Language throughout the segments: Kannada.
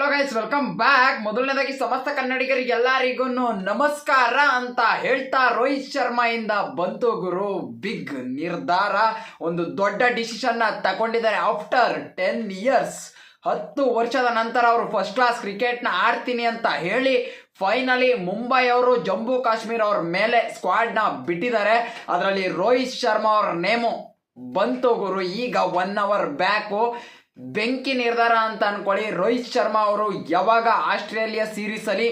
Hello guys, welcome back. ಮೊದಲನೇದಾಗಿ ಸಮಸ್ತ ಕನ್ನಡಿಗರಿಗೆಲ್ಲರಿಗೂ ನಮಸ್ಕಾರ ಅಂತ ಹೇಳ್ತಾ, ರೋಹಿತ್ ಶರ್ಮಾ ಇಂದ ಬಂತು ಗುರು ಬಿಗ್ ನಿರ್ಧಾರ. ಒಂದು ದೊಡ್ಡ ಡಿಸಿಷನ್ ತಗೊಂಡಿದ್ದಾರೆ. ಆಫ್ಟರ್ 10 ಇಯರ್ಸ್, 10 ವರ್ಷದ ನಂತರ ಅವರು ಫಸ್ಟ್ ಕ್ಲಾಸ್ ಕ್ರಿಕೆಟ್ನ ಆಡ್ತೀನಿ ಅಂತ ಹೇಳಿ ಫೈನಲಿ ಮುಂಬೈ ಅವರು ಜಮ್ಮು ಕಾಶ್ಮೀರ್ ಅವ್ರ ಮೇಲೆ ಸ್ಕ್ವಾಡ್ನ ಬಿಟ್ಟಿದ್ದಾರೆ. ಅದರಲ್ಲಿ ರೋಹಿತ್ ಶರ್ಮಾ ಅವ್ರ ನೇಮು ಬಂತು ಗುರು. ಈಗ 1 ಅವರ್ ಬ್ಯಾಕು ಬೆಂಕಿ ನಿರ್ಧಾರ ಅಂತ ಅನ್ಕೊಳ್ಳಿ. ರೋಹಿತ್ ಶರ್ಮಾ ಅವರು ಯಾವಾಗ ಆಸ್ಟ್ರೇಲಿಯಾ ಸೀರೀಸ್ ಅಲ್ಲಿ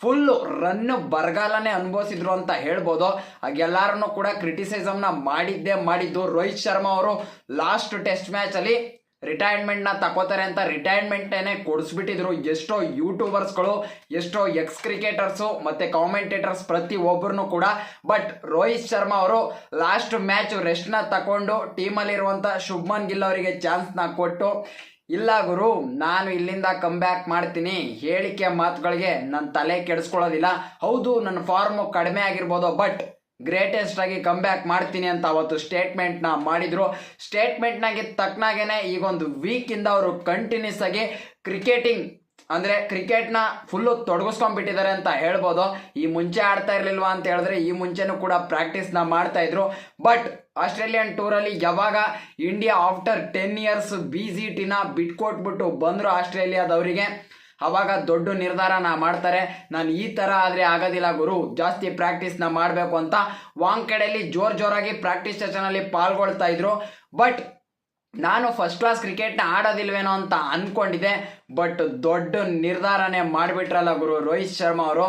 ಫುಲ್ ರನ್ ಬರಗಾಲನೆ ಅನುಭವಿಸಿದ್ರು ಅಂತ ಹೇಳ್ಬೋದು. ಹಾಗೆಲ್ಲರನ್ನು ಕೂಡ ಕ್ರಿಟಿಸಿಸಮ್ನ ಮಾಡಿದ್ದು. ರೋಹಿತ್ ಶರ್ಮಾ ಅವರು ಲಾಸ್ಟ್ ಟೆಸ್ಟ್ ಮ್ಯಾಚ್ ಅಲ್ಲಿ ರಿಟೈರ್ಮೆಂಟ್ನ ತಗೋತಾರೆ ಅಂತ ರಿಟೈರ್ಮೆಂಟೇನೆ ಕೊಡಿಸ್ಬಿಟ್ಟಿದ್ರು. ಎಷ್ಟೋ ಯೂಟ್ಯೂಬರ್ಸ್ಗಳು, ಎಷ್ಟೋ ಎಕ್ಸ್ ಕ್ರಿಕೆಟರ್ಸು ಮತ್ತೆ ಕಾಮೆಂಟೇಟರ್ಸ್ ಪ್ರತಿ ಒಬ್ಬರನ್ನು ಕೂಡ. ಬಟ್ ರೋಹಿತ್ ಶರ್ಮಾ ಅವರು ಲಾಸ್ಟ್ ಮ್ಯಾಚ್ ರೆಸ್ಟ್ನ ತಗೊಂಡು ಟೀಮಲ್ಲಿರುವಂಥ ಶುಭ್ಮನ್ ಗಿಲ್ ಅವರಿಗೆ ಚಾನ್ಸ್ನ ಕೊಟ್ಟು, ಇಲ್ಲ ಗುರು ನಾನು ಇಲ್ಲಿಂದ ಕಮ್ ಬ್ಯಾಕ್ ಮಾಡ್ತೀನಿ, ಹೇಳಿಕೆ ಮಾತುಗಳಿಗೆ ನನ್ನ ತಲೆ ಕೆಡಿಸ್ಕೊಳ್ಳೋದಿಲ್ಲ, ಹೌದು ನನ್ನ ಫಾರ್ಮು ಕಡಿಮೆ ಆಗಿರ್ಬೋದು ಬಟ್ ಗ್ರೇಟೆಸ್ಟ್ ಆಗಿ ಕಮ್ ಬ್ಯಾಕ್ ಮಾಡ್ತೀನಿ ಅಂತ ಅವತ್ತು ಸ್ಟೇಟ್ಮೆಂಟ್ನ ಮಾಡಿದ್ರು. ಸ್ಟೇಟ್ಮೆಂಟ್ನಾಗೆ ತಕ್ಕನಾಗೇನೆ ಈಗ ಒಂದು ವೀಕಿಂದ ಅವರು ಕಂಟಿನ್ಯೂಸ್ ಆಗಿ ಕ್ರಿಕೆಟ್ನ ಫುಲ್ಲು ತೊಡಗಿಸ್ಕೊಂಡ್ಬಿಟ್ಟಿದ್ದಾರೆ ಅಂತ ಹೇಳ್ಬೋದು. ಈ ಮುಂಚೆ ಆಡ್ತಾ ಇರಲಿಲ್ವಾ ಅಂತ ಹೇಳಿದ್ರೆ ಈ ಮುಂಚೆನೂ ಕೂಡ ಪ್ರಾಕ್ಟೀಸ್ನ ಮಾಡ್ತಾ ಇದ್ರು. ಬಟ್ ಆಸ್ಟ್ರೇಲಿಯನ್ ಟೂರಲ್ಲಿ ಯಾವಾಗ ಇಂಡಿಯಾ ಆಫ್ಟರ್ 10 ಇಯರ್ಸ್ BCTನ ಬಿಟ್ಕೊಟ್ಬಿಟ್ಟು ಬಂದರು ಆಸ್ಟ್ರೇಲಿಯಾದವರಿಗೆ, ಅವಾಗ ದೊಡ್ಡ ನಿರ್ಧಾರನ ಮಾಡ್ತಾರೆ. ನಾನು ಈ ಥರ ಆದರೆ ಆಗೋದಿಲ್ಲ ಗುರು, ಜಾಸ್ತಿ ಪ್ರಾಕ್ಟೀಸ್ನ ಮಾಡಬೇಕು ಅಂತ ವಾಂಖೆಡೆಯಲ್ಲಿ ಜೋರಾಗಿ ಪ್ರಾಕ್ಟೀಸ್ ಸೆಷನಲ್ಲಿ ಪಾಲ್ಗೊಳ್ತಾ ಇದ್ರು. ಬಟ್ ನಾನು ಫಸ್ಟ್ ಕ್ಲಾಸ್ ಕ್ರಿಕೆಟ್ನ ಆಡೋದಿಲ್ವೇನೋ ಅಂತ ಅಂದ್ಕೊಂಡಿದ್ದೆ. ಬಟ್ ದೊಡ್ಡ ನಿರ್ಧಾರನೇ ಮಾಡಿಬಿಟ್ರಲ್ಲ ಗುರು ರೋಹಿತ್ ಶರ್ಮಾ ಅವರು.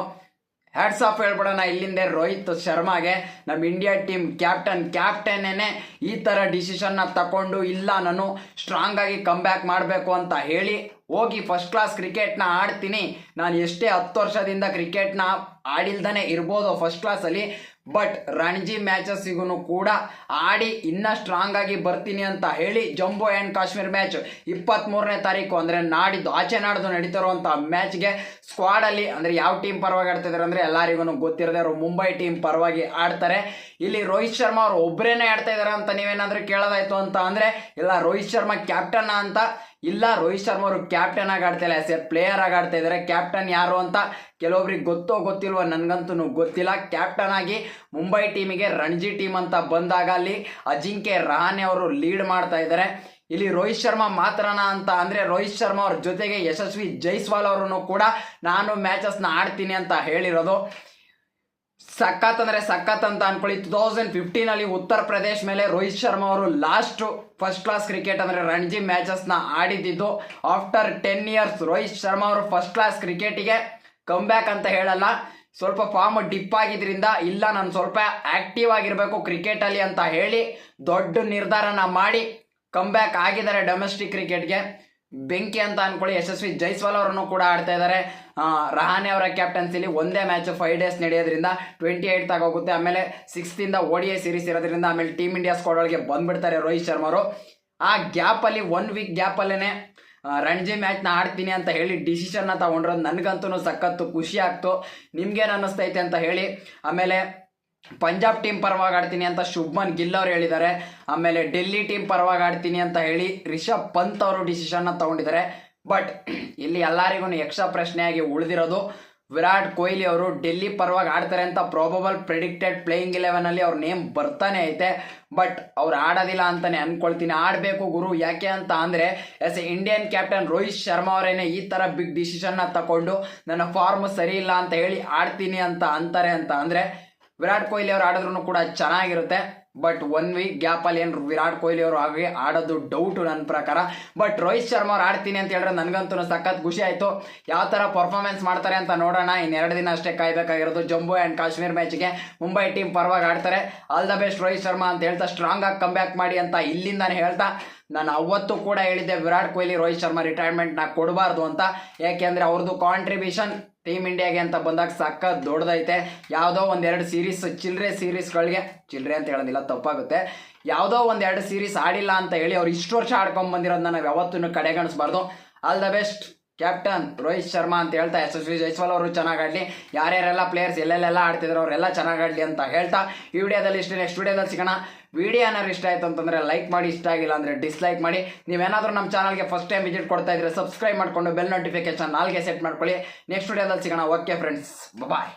ಹ್ಯಾಟ್ಸ್ ಆಫ್ ಹೇಳ್ಬಿಡೋಣ ಇಲ್ಲಿಂದ ರೋಹಿತ್ ಶರ್ಮಾಗೆ. ನಮ್ಮ ಇಂಡಿಯಾ ಟೀಮ್ ಕ್ಯಾಪ್ಟನ್ನೇ ಈ ಥರ ಡಿಸಿಷನ್ನ ತಗೊಂಡು, ಇಲ್ಲ ನಾನು ಸ್ಟ್ರಾಂಗ್ ಆಗಿ ಕಮ್ ಬ್ಯಾಕ್ ಮಾಡಬೇಕು ಅಂತ ಹೇಳಿ ಹೋಗಿ ಫಸ್ಟ್ ಕ್ಲಾಸ್ ಕ್ರಿಕೆಟ್ನ ಆಡ್ತೀನಿ. ನಾನು ಎಷ್ಟೇ 10 ವರ್ಷದಿಂದ ಕ್ರಿಕೆಟ್ನ ಆಡಿಲ್ದೇ ಇರ್ಬೋದು ಫಸ್ಟ್ ಕ್ಲಾಸಲ್ಲಿ, ಬಟ್ ರಣಜಿ ಮ್ಯಾಚಸ್ಸಿಗೂ ಕೂಡ ಆಡಿ ಇನ್ನೂ ಸ್ಟ್ರಾಂಗ್ ಆಗಿ ಬರ್ತೀನಿ ಅಂತ ಹೇಳಿ ಜಮ್ಮು ಆ್ಯಂಡ್ ಕಾಶ್ಮೀರ್ ಮ್ಯಾಚ್ 23ನೇ ತಾರೀಕು ಅಂದರೆ ನಾಡ್ದು ನಡೀತಿರುವಂಥ ಮ್ಯಾಚ್ಗೆ ಸ್ಕ್ವಾಡಲ್ಲಿ ಅಂದರೆ ಯಾವ ಟೀಮ್ ಪರವಾಗಿ ಆಡ್ತಿದ್ದಾರೆ ಅಂದರೆ ಎಲ್ಲರಿಗೂ ಗೊತ್ತಿರದೆ ಅವರು ಮುಂಬೈ ಟೀಮ್ ಪರವಾಗಿ ಆಡ್ತಾರೆ. ಇಲ್ಲಿ ರೋಹಿತ್ ಶರ್ಮಾ ಅವರು ಒಬ್ಬರೇನೆ ಆಡ್ತಾ ಇದ್ದಾರೆ ಅಂತ ನೀವೇನಾದರೂ ಕೇಳೋದಾಯ್ತು ಅಂತ ಅಂದರೆ, ಇಲ್ಲ ರೋಹಿತ್ ಶರ್ಮಾ ಕ್ಯಾಪ್ಟನ್ ಅಂತ ಇಲ್ಲ, ರೋಹಿತ್ ಶರ್ಮಾ ಅವರು ಕ್ಯಾಪ್ಟನ್ ಆಗಿ ಆಡ್ತಾ ಇಲ್ಲ, ಆಸ್ ಎ ಪ್ಲೇಯರ್ ಆಗಿ ಆಡ್ತಾ ಇದ್ದಾರೆ. ಕ್ಯಾಪ್ಟನ್ ಯಾರು ಅಂತ ಕೆಲವೊಬ್ರಿಗೆ ಗೊತ್ತಿಲ್ವೋ, ನನಗಂತೂ ಗೊತ್ತಿಲ್ಲ. ಕ್ಯಾಪ್ಟನ್ ಆಗಿ ಮುಂಬೈ ಟೀಮಿಗೆ ರಣಜಿ ಟೀಮ್ ಅಂತ ಬಂದಾಗ ಅಲ್ಲಿ ಅಜಿಂಕ್ಯ ರಹಾನೆ ಅವರು ಲೀಡ್ ಮಾಡ್ತಾ ಇದ್ದಾರೆ. ಇಲ್ಲಿ ರೋಹಿತ್ ಶರ್ಮಾ ಮಾತ್ರನ ಅಂತ ಅಂದರೆ, ರೋಹಿತ್ ಶರ್ಮಾ ಅವ್ರ ಜೊತೆಗೆ ಯಶಸ್ವಿ ಜೈಸ್ವಾಲ್ ಅವರನ್ನು ಕೂಡ ನಾನು ಮ್ಯಾಚಸ್ನ ಆಡ್ತೀನಿ ಅಂತ ಹೇಳಿರೋದು. ಸಖತ್ ಅಂತ ಅನ್ಕೊಳ್ಳಿ. 2015 ಉತ್ತರ ಪ್ರದೇಶ್ ಮೇಲೆ ರೋಹಿತ್ ಶರ್ಮಾ ಅವರು ಲಾಸ್ಟ್ ಫಸ್ಟ್ ಕ್ಲಾಸ್ ಕ್ರಿಕೆಟ್ ಅಂದರೆ ರಣಜಿ ಮ್ಯಾಚಸ್ನ ಆಡಿದ್ದು. ಆಫ್ಟರ್ 10 ಇಯರ್ಸ್ ರೋಹಿತ್ ಶರ್ಮಾ ಅವರು ಫಸ್ಟ್ ಕ್ಲಾಸ್ ಕ್ರಿಕೆಟಿಗೆ ಕಮ್ ಬ್ಯಾಕ್ ಅಂತ ಹೇಳಲ್ಲ, ಸ್ವಲ್ಪ ಫಾರ್ಮ್ ಡಿಪ್ ಆಗಿದ್ರಿಂದ ಇಲ್ಲ ನಾನು ಸ್ವಲ್ಪ ಆಕ್ಟಿವ್ ಆಗಿರಬೇಕು ಕ್ರಿಕೆಟಲ್ಲಿ ಅಂತ ಹೇಳಿ ದೊಡ್ಡ ನಿರ್ಧಾರನ ಮಾಡಿ ಕಮ್ ಬ್ಯಾಕ್ ಆಗಿದ್ದಾರೆ ಡೊಮೆಸ್ಟಿಕ್ ಕ್ರಿಕೆಟ್ಗೆ. ಬೆಂಕಿ ಅಂತ ಅನ್ಕೊಳ್ಳಿ. ಯಶಸ್ವಿ ಜೈಸ್ವಾಲ್ ಅವರನ್ನು ಕೂಡ ಆಡ್ತಾ ಇದ್ದಾರೆ. ರಹಾನೆ ಅವರ ಕ್ಯಾಪ್ಟನ್ಸಿಲಿ ಒಂದೇ ಮ್ಯಾಚ್ 5 ಡೇಸ್ ನಡೆಯೋದ್ರಿಂದ 28 ಆಗೋಗುತ್ತೆ. ಆಮೇಲೆ 6th ODI ಸೀರೀಸ್ ಇರೋದ್ರಿಂದ ಆಮೇಲೆ ಟೀಮ್ ಇಂಡಿಯಾ ಸ್ಕ್ವಾಡ್ ಒಳಗೆ ಬಂದ್ಬಿಡ್ತಾರೆ ರೋಹಿತ್ ಶರ್ಮಾ ಅವರು. ಆ ಗ್ಯಾಪಲ್ಲಿ 1 ವೀಕ್ ಗ್ಯಾಪಲ್ಲೇ ರಣಜಿ ಮ್ಯಾಚ್ನ ಆಡ್ತೀನಿ ಅಂತ ಹೇಳಿ ಡಿಸಿಷನ್ನ ತಗೊಂಡ್ರೋದು ನನಗಂತೂ ಸಖತ್ತು ಖುಷಿ ಆಗ್ತು. ನಿಮ್ಗೇನು ಅನ್ನಿಸ್ತೈತೆ ಅಂತ ಹೇಳಿ. ಆಮೇಲೆ ಪಂಜಾಬ್ ಟೀಮ್ ಪರವಾಗಿ ಆಡ್ತೀನಿ ಅಂತ ಶುಭ್ಮನ್ ಗಿಲ್ ಅವರು ಹೇಳಿದ್ದಾರೆ. ಆಮೇಲೆ ಡೆಲ್ಲಿ ಟೀಮ್ ಪರವಾಗಿ ಆಡ್ತೀನಿ ಅಂತ ಹೇಳಿ ರಿಷಬ್ ಪಂತ್ ಅವರು ಡಿಸಿಷನ್ನ ತಗೊಂಡಿದ್ದಾರೆ. ಬಟ್ ಇಲ್ಲಿ ಎಲ್ಲರಿಗೂ ಯಕ್ಷ ಪ್ರಶ್ನೆಯಾಗಿ ಉಳಿದಿರೋದು ವಿರಾಟ್ ಕೊಹ್ಲಿ ಅವರು ಡೆಲ್ಲಿ ಪರವಾಗಿ ಆಡ್ತಾರೆ ಅಂತ ಪ್ರಾಬಬಲ್ ಪ್ರೆಡಿಕ್ಟೆಡ್ ಪ್ಲೇಯಿಂಗ್ 11 ಅವ್ರ ನೇಮ್ ಬರ್ತಾನೆ ಐತೆ. ಬಟ್ ಅವ್ರು ಆಡೋದಿಲ್ಲ ಅಂತಲೇ ಅಂದ್ಕೊಳ್ತೀನಿ. ಆಡಬೇಕು ಗುರು, ಯಾಕೆ ಅಂತ ಅಂದರೆ as a Indian captain Rohit Sharma ಅವರೇನೆ ಈ ಥರ ಬಿಗ್ ಡಿಸಿಷನ್ನ ತಗೊಂಡು ನನ್ನ ಫಾರ್ಮ್ ಸರಿ ಇಲ್ಲ ಅಂತ ಹೇಳಿ ಆಡ್ತೀನಿ ಅಂತ ಅಂತಾರೆ ಅಂತ ಅಂದರೆ ವಿರಾಟ್ ಕೊಹ್ಲಿ ಅವರು ಆಡಿದ್ರು ಕೂಡ ಚೆನ್ನಾಗಿರುತ್ತೆ. ಬಟ್ 1 ವೀಕ್ ಗ್ಯಾಪಲ್ಲಿ ಏನು ವಿರಾಟ್ ಕೊಹ್ಲಿ ಅವರು ಹಾಗೆ ಆಡೋದು ಡೌಟು ನನ್ನ ಪ್ರಕಾರ. ಬಟ್ ರೋಹಿತ್ ಶರ್ಮಾ ಅವ್ರು ಆಡ್ತೀನಿ ಅಂತ ಹೇಳಿದ್ರೆ ನನಗಂತೂ ಸಖತ್ ಖುಷಿ ಆಯಿತು. ಯಾವ ಥರ ಪರ್ಫಾರ್ಮೆನ್ಸ್ ಮಾಡ್ತಾರೆ ಅಂತ ನೋಡೋಣ. ಇನ್ನು 2 ದಿನ ಅಷ್ಟೇ ಕಾಯಬೇಕಾಗಿರೋದು. ಜಮ್ಮು ಆ್ಯಂಡ್ ಕಾಶ್ಮೀರ್ ಮ್ಯಾಚ್ಗೆ ಮುಂಬೈ ಟೀಮ್ ಪರವಾಗಿ ಆಡ್ತಾರೆ. All the best Rohit Sharma ಅಂತ ಹೇಳ್ತಾ, ಸ್ಟ್ರಾಂಗ್ ಆಗಿ ಕಮ್ ಬ್ಯಾಕ್ ಮಾಡಿ ಅಂತ ಇಲ್ಲಿಂದಾನೆ ಹೇಳ್ತಾ, ನಾನು ಅವತ್ತು ಕೂಡ ಹೇಳಿದ್ದೆ ವಿರಾಟ್ ಕೊಹ್ಲಿ ರೋಹಿತ್ ಶರ್ಮಾ ರಿಟೈರ್ಮೆಂಟ್ನ ಕೊಡಬಾರ್ದು ಅಂತ. ಯಾಕೆಂದರೆ ಅವ್ರದ್ದು ಕಾಂಟ್ರಿಬ್ಯೂಷನ್ ಟೀಮ್ ಇಂಡಿಯಾಗೆ ಅಂತ ಬಂದಾಗ ಸಖತ್ ದೊಡ್ಡದೈತೆ. ಯಾವುದೋ 1-2 ಸೀರೀಸ್ ಸೀರೀಸ್ಗಳಿಗೆ ಚಿಲ್ಲರೆ ಅಂತ ಹೇಳೋದಿಲ್ಲ, ತಪ್ಪಾಗುತ್ತೆ. ಯಾವುದೋ 1-2 ಸೀರೀಸ್ ಆಡಿಲ್ಲ ಅಂತ ಹೇಳಿ ಅವ್ರು ಇಷ್ಟು ವರ್ಷ ಆಡ್ಕೊಂಡ್ ಬಂದಿರೋದನ್ನ ನಾವು ಯಾವತ್ತೂ ಕಡೆಗಣಿಸ್ಬಾರ್ದು. All the best captain Rohit Sharma ಅಂತ ಹೇಳ್ತಾ ಯಶಸ್ವಿ ಜೈಸ್ವಾಲ್ ಅವರು ಚೆನ್ನಾಗಿ ಆಡಲಿ, ಯಾರ್ಯಾರೆಲ್ಲ ಪ್ಲೇಯರ್ಸ್ ಎಲ್ಲೆಲ್ಲೆಲ್ಲ ಆಡ್ತಿದ್ರು ಅವರೆಲ್ಲ ಚೆನ್ನಾಗಿ ಆಡಲಿ ಅಂತ ಹೇಳ್ತಾ ಈ ವಿಡಿಯೋದಲ್ಲಿ ಇಷ್ಟು, ನೆಕ್ಸ್ಟ್ ವಿಡಿಯೋದಲ್ಲಿ ಸಿಗೋಣ. ವಿಡಿಯೋ ಏನಾದ್ರು ಇಷ್ಟ ಆಯಿತು ಅಂತಂದರೆ ಲೈಕ್ ಮಾಡಿ, ಇಷ್ಟ ಆಗಿಲ್ಲ ಅಂದರೆ ಡಿಸ್ಲೈಕ್ ಮಾಡಿ. ನೀವೇನಾದರೂ ನಮ್ಮ ಚಾನಲ್ಗೆ ಫಸ್ಟ್ ಟೈಮ್ ವಿಸಿಟ್ ಕೊಡ್ತಾ ಇದ್ರೆ ಸಬ್ಸ್ಕ್ರೈಬ್ ಮಾಡಿಕೊಂಡು ಬೆಲ್ ನೋಟಿಫಿಕೇಶನ್ ನಾಲ್ಗೆ ಸೆಟ್ ಮಾಡ್ಕೊಳ್ಳಿ. ನೆಕ್ಸ್ಟ್ ವಿಡಿಯೋದಲ್ಲಿ ಸಿಗೋಣ. ಓಕೆ ಫ್ರೆಂಡ್ಸ್, ಬಾಯ್.